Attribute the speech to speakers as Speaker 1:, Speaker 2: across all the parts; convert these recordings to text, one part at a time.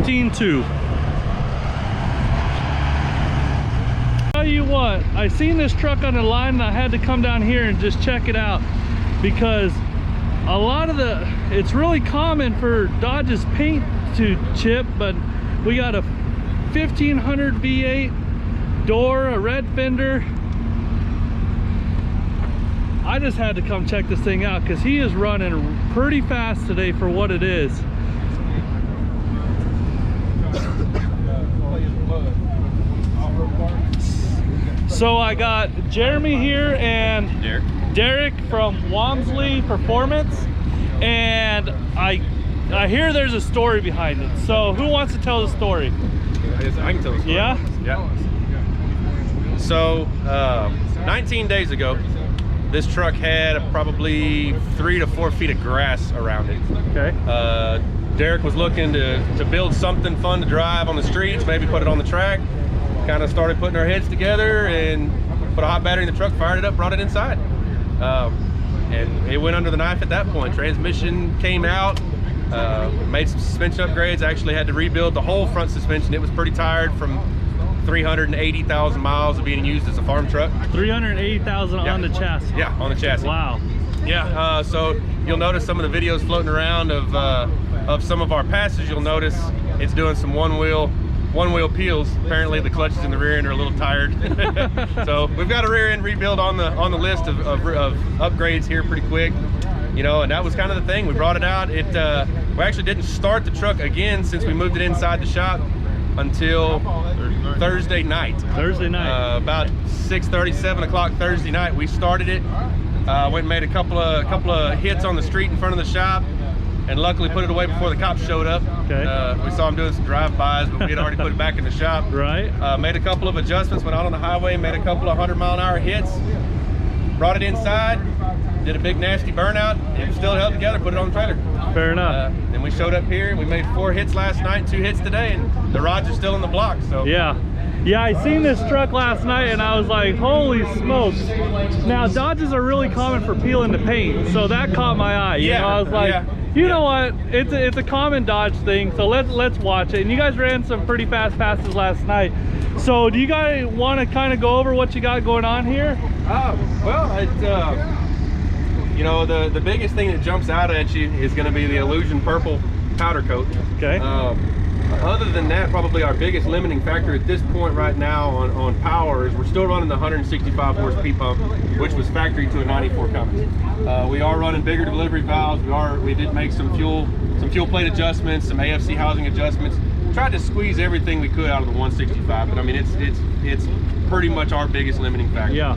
Speaker 1: 15.2. Tell you what, I seen this truck on the line and I had to come down here and just check it out, because a lot of it's really common for Dodge's paint to chip, but we got a 1500 V8 door, a red fender. I just had to come check this thing out because he is running pretty fast today for what it is. So I got Jeremy here and Derek from Walmsley Performance, and I hear there's a story behind it. So who wants to tell the story?
Speaker 2: I can tell the story.
Speaker 1: Yeah?
Speaker 2: Yeah. So 19 days ago, this truck had probably 3 to 4 feet of grass around it.
Speaker 1: Okay.
Speaker 2: Derek was looking to build something fun to drive on the streets, maybe put it on the track. Kind of started putting our heads together and put a hot battery in the truck, fired it up, brought it inside. And it went under the knife at that point. Transmission came out, made some suspension upgrades. I actually had to rebuild the whole front suspension. It was pretty tired from 380,000 miles of being used as a farm truck.
Speaker 1: 380,000 on the chassis.
Speaker 2: Yeah, on the chassis.
Speaker 1: Wow.
Speaker 2: Yeah, so you'll notice some of the videos floating around of some of our passes. You'll notice it's doing some one wheel peels. Apparently the clutches in the rear end are a little tired. So we've got a rear end rebuild on the list of upgrades here pretty quick, you know, and that was kind of the thing. We brought it out. We actually didn't start the truck again since we moved it inside the shop until Thursday night. About 6:30, 7 o'clock Thursday night, we started it. Went and made a couple of hits on the street in front of the shop, and luckily put it away before the cops showed up.
Speaker 1: Okay.
Speaker 2: We saw them doing some drive-bys, but we had already put it back in the shop.
Speaker 1: Right.
Speaker 2: Made a couple of adjustments, went out on the highway, made a couple of 100-mile-an-hour hits, brought it inside, did a big nasty burnout, and still held together, put it on the trailer.
Speaker 1: Fair enough.
Speaker 2: Then we showed up here, and we made 4 hits last night, 2 hits today, and the rods are still in the block. So
Speaker 1: yeah, I seen this truck last night and I was like, holy smokes. Now Dodges are really common for peeling the paint, so that caught my eye. You know, I was like, you know what, it's a common Dodge thing, so let's watch it. And you guys ran some pretty fast passes last night, so do you guys want to kind of go over what you got going on here? You know, the biggest thing that jumps out at you is going to be the Illusion Purple powder coat. Okay.
Speaker 2: Other than that, probably our biggest limiting factor at this point right now on power is we're still running the 165 horse P pump, which was factory to a 94 Cummins. We are running bigger delivery valves. We did make some fuel plate adjustments, some AFC housing adjustments. Tried to squeeze everything we could out of the 165, but I mean it's pretty much our biggest limiting factor. Yeah.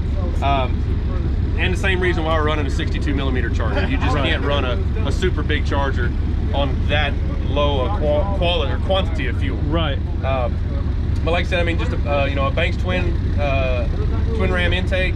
Speaker 2: And the same reason why we're running a 62 millimeter charger. You just can't run a super big charger on that low a quality or quantity of fuel. Right. But like I said, I mean, just you know, a Banks twin ram intake.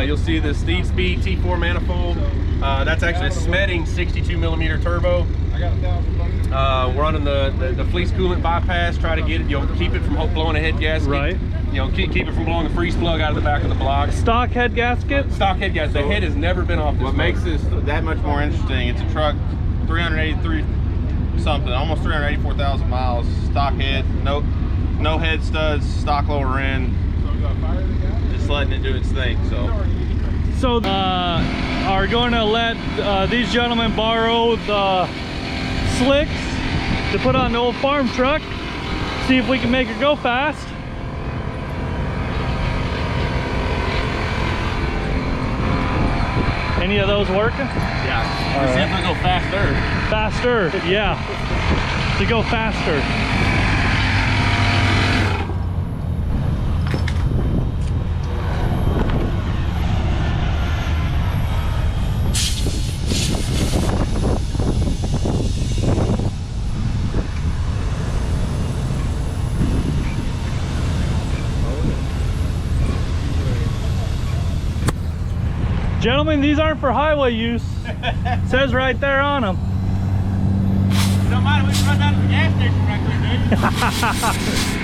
Speaker 2: You'll see the Steed Speed T4 manifold. That's actually a Smeding 62 millimeter turbo. We're running the fleece coolant bypass. Try to get it, you know, keep it from blowing a head gasket. Right. You know, keep it from blowing the freeze plug out of the back of the block. Stock head gasket? Stock head gasket. The head has never been off this.
Speaker 3: What makes this that much more interesting, it's a truck, 383 something, almost 384,000 miles, stock head, no head studs, stock lower end, just letting it do its thing.
Speaker 1: So are going to let these gentlemen borrow the slicks to put on the old farm truck, see if we can make it go fast. Any of those working?
Speaker 3: Yeah. Let's see if we go faster.
Speaker 1: Faster, yeah. To go faster. Gentlemen, these aren't for highway use. It says right there on them.
Speaker 3: You don't mind if we run down to the gas station right quick, dude?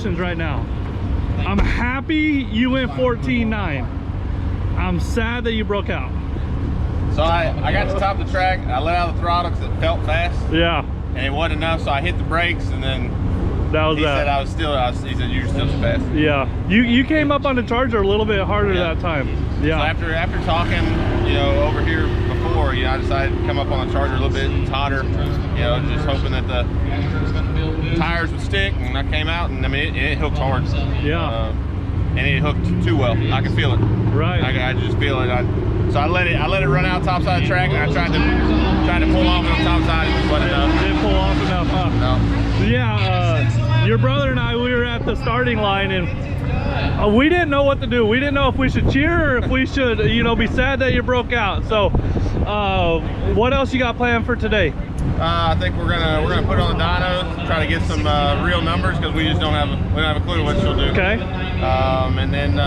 Speaker 1: emotions right now. I'm happy you went 14.9. I'm sad that you broke out.
Speaker 3: So I got to the top of the track. I let out the throttle because it felt fast.
Speaker 1: Yeah.
Speaker 3: And it wasn't enough, so I hit the brakes, and then
Speaker 1: That was
Speaker 3: he said he said you're still too fast.
Speaker 1: Yeah. You came up on the Charger a little bit harder that time. Yeah.
Speaker 3: So after talking, you know, over here before, you know, I decided to come up on the Charger a little bit hotter, you know, just hoping that the tires would stick, and I came out, and I mean, it hooked hard.
Speaker 1: Yeah.
Speaker 3: And it hooked too well. I could feel it.
Speaker 1: Right.
Speaker 3: I just feel it. So I let it run out top side of the track, and I tried to pull off on the top side, and just wasn't enough.
Speaker 1: Didn't pull off enough, huh?
Speaker 3: No.
Speaker 1: Yeah, your brother and I, we were at the starting line, and we didn't know what to do. We didn't know if we should cheer or if we should, you know, be sad that you broke out. So, what else you got planned for today?
Speaker 3: I think we're gonna put on the dynos, try to get some real numbers, because we don't have a clue what she'll do.
Speaker 1: Okay.
Speaker 3: And then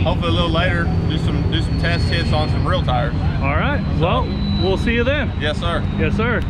Speaker 3: hopefully a little later do some test hits on some real tires.
Speaker 1: All right. Well, we'll see you then.
Speaker 3: Yes, sir.
Speaker 1: Yes, sir.